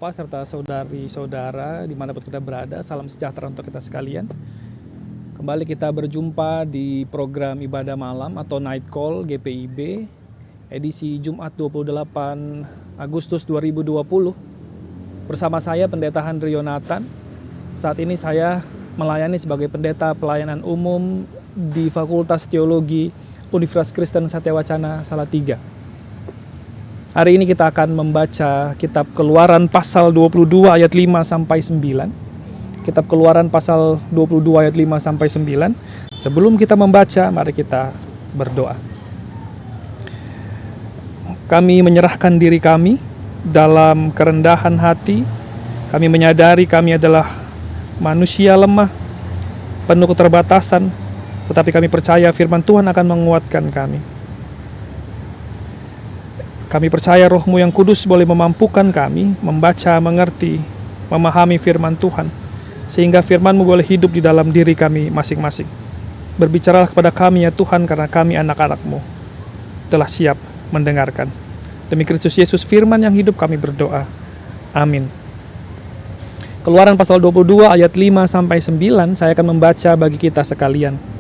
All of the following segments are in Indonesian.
Bapak serta saudari-saudara dimanapun kita berada, salam sejahtera untuk kita sekalian. Kembali kita berjumpa di program Ibadah Malam atau Night Call GPIB edisi Jumat 28 Agustus 2020 bersama saya Pendeta Handri Yonatan. Saat ini saya melayani sebagai pendeta pelayanan umum di Fakultas Teologi Universitas Kristen Satyawacana Salatiga. Hari ini kita akan membaca kitab Keluaran pasal 22 ayat 5 sampai 9. Kitab Keluaran pasal 22 ayat 5 sampai 9. Sebelum kita membaca, mari kita berdoa. Kami menyerahkan diri kami dalam kerendahan hati. Kami menyadari kami adalah manusia lemah, penuh keterbatasan, tetapi kami percaya firman Tuhan akan menguatkan kami. Kami percaya Roh-Mu yang kudus boleh memampukan kami membaca, mengerti, memahami firman Tuhan, sehingga firman-Mu boleh hidup di dalam diri kami masing-masing. Berbicaralah kepada kami ya Tuhan, karena kami anak-anak-Mu telah siap mendengarkan. Demi Kristus Yesus firman yang hidup kami berdoa. Amin. Keluaran pasal 22 ayat 5 sampai 9 saya akan membaca bagi kita sekalian.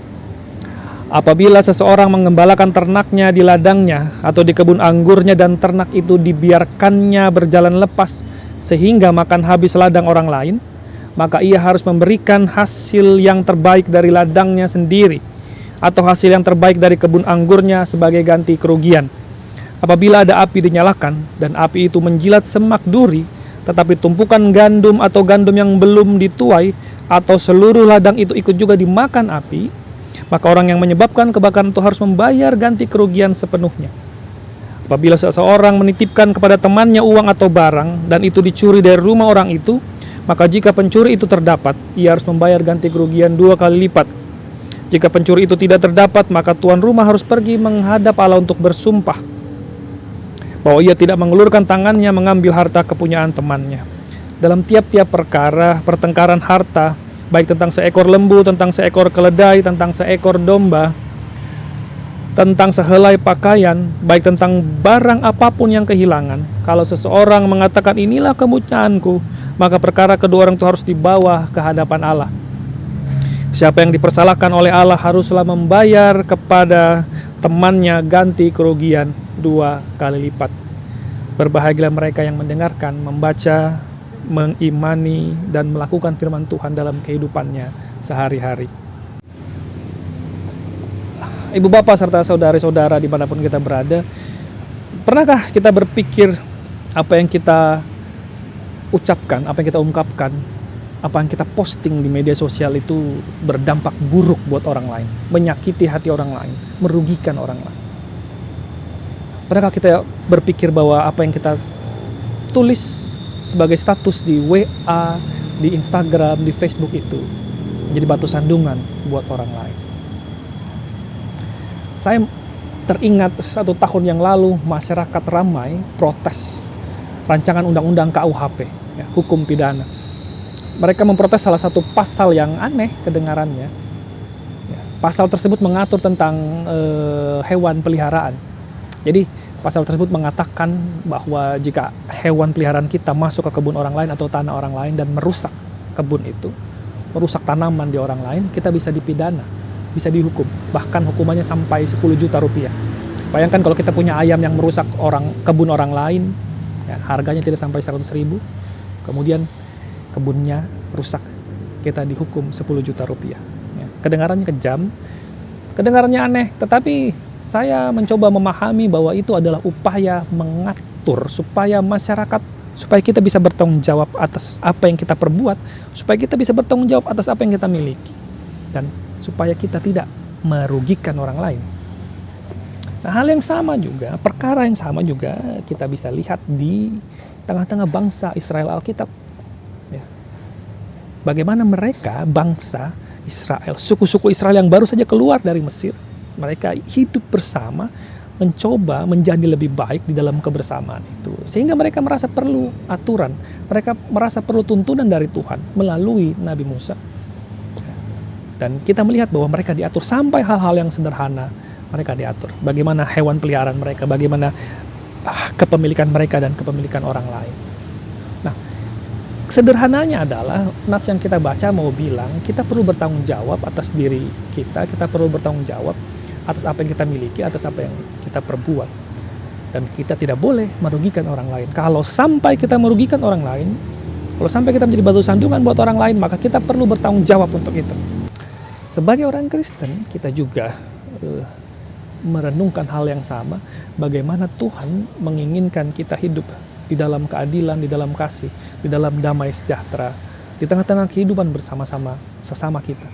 Apabila seseorang mengembalakan ternaknya di ladangnya atau di kebun anggurnya dan ternak itu dibiarkannya berjalan lepas sehingga makan habis ladang orang lain, maka ia harus memberikan hasil yang terbaik dari ladangnya sendiri atau hasil yang terbaik dari kebun anggurnya sebagai ganti kerugian. Apabila ada api dinyalakan dan api itu menjilat semak duri, tetapi tumpukan gandum atau gandum yang belum dituai atau seluruh ladang itu ikut juga dimakan api, maka orang yang menyebabkan kebakaran itu harus membayar ganti kerugian sepenuhnya. Apabila seseorang menitipkan kepada temannya uang atau barang dan itu dicuri dari rumah orang itu, maka jika pencuri itu terdapat, ia harus membayar ganti kerugian 2 kali lipat. Jika pencuri itu tidak terdapat, maka tuan rumah harus pergi menghadap Allah untuk bersumpah bahwa ia tidak mengulurkan tangannya mengambil harta kepunyaan temannya. Dalam tiap-tiap perkara pertengkaran harta, baik tentang seekor lembu, tentang seekor keledai, tentang seekor domba, tentang sehelai pakaian, baik tentang barang apapun yang kehilangan, kalau seseorang mengatakan inilah kepunyaanku, maka perkara kedua orang itu harus dibawa ke hadapan Allah. Siapa yang dipersalahkan oleh Allah haruslah membayar kepada temannya ganti kerugian 2 kali lipat. Berbahagialah mereka yang mendengarkan, membaca, mengimani dan melakukan firman Tuhan dalam kehidupannya sehari-hari. Ibu bapak serta saudari-saudara dimanapun kita berada, pernahkah kita berpikir apa yang kita ucapkan, apa yang kita ungkapkan, apa yang kita posting di media sosial itu berdampak buruk buat orang lain, menyakiti hati orang lain, merugikan orang lain? Pernahkah kita berpikir bahwa apa yang kita tulis sebagai status di WA, di Instagram, di Facebook itu menjadi batu sandungan buat orang lain? Saya teringat 1 tahun yang lalu masyarakat ramai protes rancangan undang-undang KUHP, ya, hukum pidana. Mereka memprotes salah satu pasal yang aneh kedengarannya. Ya, pasal tersebut mengatur tentang hewan peliharaan. Jadi pasal tersebut mengatakan bahwa jika hewan peliharaan kita masuk ke kebun orang lain atau tanah orang lain dan merusak kebun itu, merusak tanaman di orang lain, kita bisa dipidana, bisa dihukum. Bahkan hukumannya sampai 10 juta rupiah. Bayangkan kalau kita punya ayam yang merusak kebun orang lain, ya, harganya tidak sampai 100 ribu, kemudian kebunnya rusak, kita dihukum 10 juta rupiah. Ya, kedengarannya kejam, kedengarannya aneh, tetapi saya mencoba memahami bahwa itu adalah upaya mengatur supaya masyarakat, supaya kita bisa bertanggung jawab atas apa yang kita perbuat, supaya kita bisa bertanggung jawab atas apa yang kita miliki, dan supaya kita tidak merugikan orang lain. Nah, hal yang sama juga, perkara yang sama juga kita bisa lihat di tengah-tengah bangsa Israel Alkitab. Ya. Bagaimana mereka, bangsa Israel, suku-suku Israel yang baru saja keluar dari Mesir, mereka hidup bersama, mencoba menjadi lebih baik di dalam kebersamaan itu. Sehingga mereka merasa perlu aturan, mereka merasa perlu tuntunan dari Tuhan melalui Nabi Musa. Dan kita melihat bahwa mereka diatur sampai hal-hal yang sederhana, mereka diatur. Bagaimana hewan peliharaan mereka, bagaimana kepemilikan mereka dan kepemilikan orang lain. Nah, Sederhananya adalah nats yang kita baca mau bilang kita perlu bertanggung jawab atas diri kita perlu bertanggung jawab atas apa yang kita miliki, atas apa yang kita perbuat. Dan kita tidak boleh merugikan orang lain. Kalau sampai kita merugikan orang lain, kalau sampai kita menjadi batu sandungan buat orang lain, maka kita perlu bertanggung jawab untuk itu. Sebagai orang Kristen, kita juga merenungkan hal yang sama, bagaimana Tuhan menginginkan kita hidup di dalam keadilan, di dalam kasih, di dalam damai sejahtera, di tengah-tengah kehidupan bersama-sama sesama kita.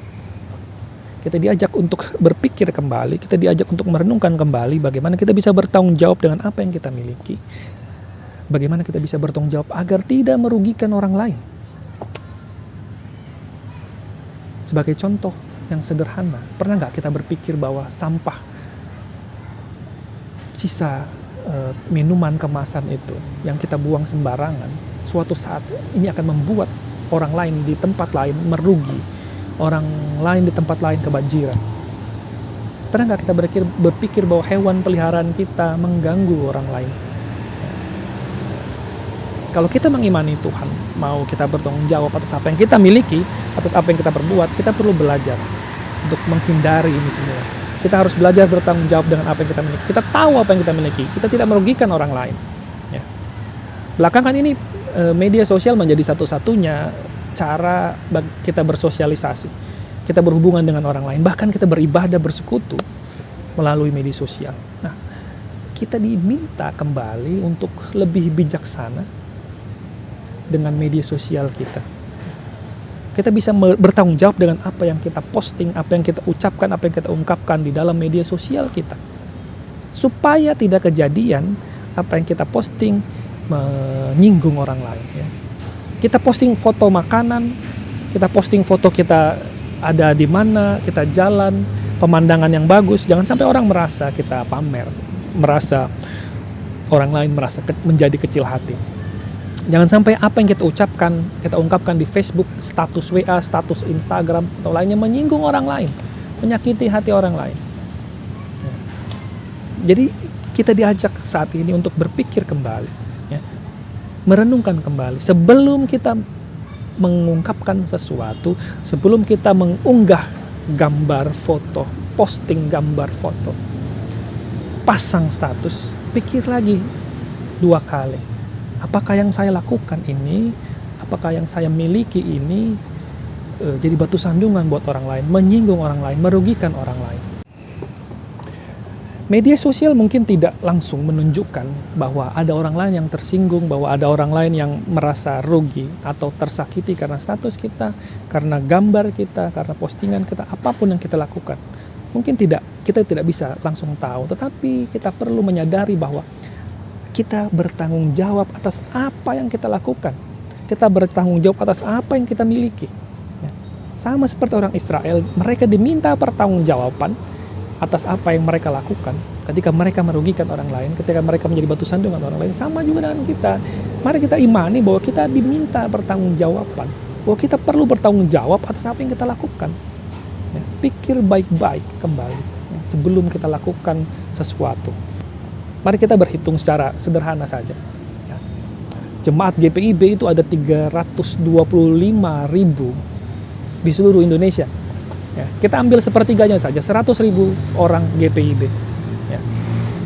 Kita diajak untuk berpikir kembali, kita diajak untuk merenungkan kembali bagaimana kita bisa bertanggung jawab dengan apa yang kita miliki, bagaimana kita bisa bertanggung jawab agar tidak merugikan orang lain. Sebagai contoh yang sederhana, pernah nggak kita berpikir bahwa sampah, sisa minuman kemasan itu yang kita buang sembarangan, suatu saat ini akan membuat orang lain di tempat lain merugi, orang lain di tempat lain kebanjiran. Pernah nggak kita berpikir bahwa hewan peliharaan kita mengganggu orang lain? Kalau kita mengimani Tuhan, mau kita bertanggung jawab atas apa yang kita miliki, atas apa yang kita perbuat, kita perlu belajar untuk menghindari ini semua. Kita harus belajar bertanggung jawab dengan apa yang kita miliki. Kita tahu apa yang kita miliki. Kita tidak merugikan orang lain. Ya. Belakangan ini media sosial menjadi satu-satunya cara kita bersosialisasi. Kita berhubungan dengan orang lain. Bahkan kita beribadah bersekutu melalui media sosial. Nah, kita diminta kembali untuk lebih bijaksana dengan media sosial kita. Kita bisa bertanggung jawab dengan apa yang kita posting, apa yang kita ucapkan, apa yang kita ungkapkan di dalam media sosial kita. Supaya tidak kejadian apa yang kita posting menyinggung orang lain. Ya. Kita posting foto makanan, kita posting foto kita ada di mana, kita jalan, pemandangan yang bagus. Jangan sampai orang merasa kita pamer, merasa orang lain merasa menjadi kecil hati. Jangan sampai apa yang kita ucapkan, kita ungkapkan di Facebook, status WA, status Instagram, atau lainnya menyinggung orang lain, menyakiti hati orang lain. Jadi kita diajak saat ini untuk berpikir kembali, ya, merenungkan kembali sebelum kita mengungkapkan sesuatu, sebelum kita mengunggah gambar foto, posting gambar foto, pasang status, pikir lagi 2 kali. Apakah yang saya lakukan ini, apakah yang saya miliki ini jadi batu sandungan buat orang lain, menyinggung orang lain, merugikan orang lain. Media sosial mungkin tidak langsung menunjukkan bahwa ada orang lain yang tersinggung, bahwa ada orang lain yang merasa rugi atau tersakiti karena status kita, karena gambar kita, karena postingan kita, apapun yang kita lakukan. Mungkin kita tidak bisa langsung tahu, tetapi kita perlu menyadari bahwa kita bertanggung jawab atas apa yang kita lakukan. Kita bertanggung jawab atas apa yang kita miliki. Ya. Sama seperti orang Israel, mereka diminta pertanggungjawaban atas apa yang mereka lakukan. Ketika mereka merugikan orang lain, ketika mereka menjadi batu sandungan orang lain, sama juga dengan kita. Mari kita imani bahwa kita diminta pertanggungjawaban, bahwa kita perlu bertanggung jawab atas apa yang kita lakukan. Ya. Pikir baik-baik kembali sebelum kita lakukan sesuatu. Mari kita berhitung secara sederhana saja. Jemaat GPIB itu ada 325.000 di seluruh Indonesia. Ya, kita ambil sepertiganya saja, 100.000 orang GPIB. Ya.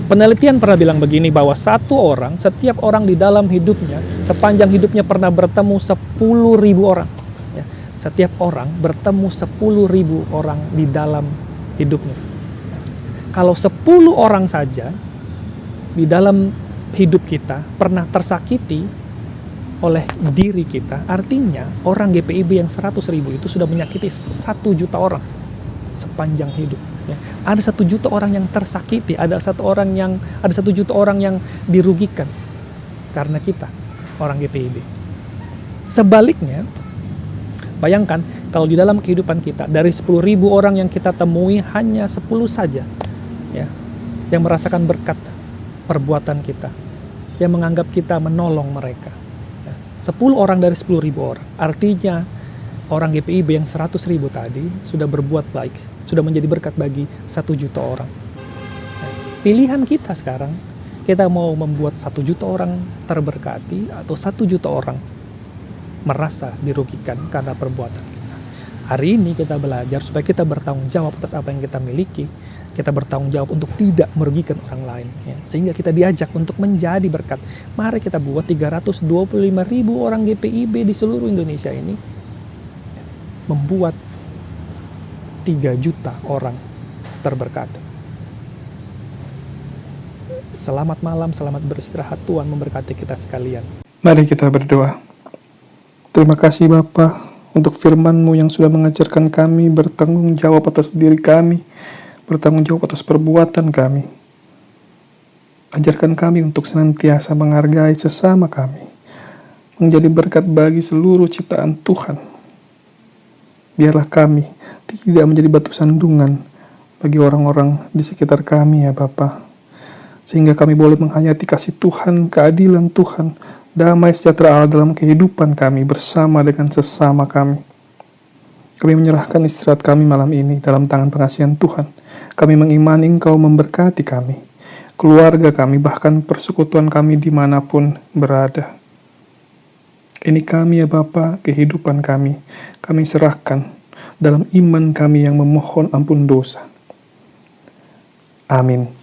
Penelitian pernah bilang begini, bahwa setiap orang di dalam hidupnya, sepanjang hidupnya pernah bertemu 10.000 orang. Ya. Setiap orang bertemu 10.000 orang di dalam hidupnya. Kalau 10 orang saja di dalam hidup kita pernah tersakiti oleh diri kita, artinya orang GPIB yang 100.000 itu sudah menyakiti 1 juta orang sepanjang hidup. Ya. Ada 1 juta orang yang tersakiti, ada 1 juta orang yang dirugikan karena kita, orang GPIB. Sebaliknya, bayangkan kalau di dalam kehidupan kita, dari 10.000 orang yang kita temui, hanya 10 saja ya, yang merasakan berkat perbuatan kita, yang menganggap kita menolong mereka. 10 orang dari 10.000 orang. Artinya orang GPIB yang 100.000 tadi sudah berbuat baik, sudah menjadi berkat bagi 1 juta orang. Pilihan kita sekarang, kita mau membuat 1 juta orang terberkati atau 1 juta orang merasa dirugikan karena perbuatan kita. Hari ini kita belajar supaya kita bertanggung jawab atas apa yang kita miliki. Kita bertanggung jawab untuk tidak merugikan orang lain, ya. Sehingga kita diajak untuk menjadi berkat. Mari kita buat 325.000 orang GPIB di seluruh Indonesia ini, membuat 3 juta orang terberkati. Selamat malam, selamat beristirahat. Tuhan memberkati kita sekalian. Mari kita berdoa. Terima kasih Bapa untuk firman-Mu yang sudah mengajarkan kami bertanggung jawab atas diri kami, bertanggung jawab atas perbuatan kami. Ajarkan kami untuk senantiasa menghargai sesama kami, menjadi berkat bagi seluruh ciptaan Tuhan. Biarlah kami tidak menjadi batu sandungan bagi orang-orang di sekitar kami ya Bapa, sehingga kami boleh menghayati kasih Tuhan, keadilan Tuhan, damai sejahtera Allah dalam kehidupan kami bersama dengan sesama kami. Kami menyerahkan istirahat kami malam ini dalam tangan pengasihan Tuhan. Kami mengimani Engkau memberkati kami, keluarga kami, bahkan persekutuan kami dimanapun berada. Ini kami ya Bapa, kehidupan kami serahkan dalam iman kami yang memohon ampun dosa. Amin.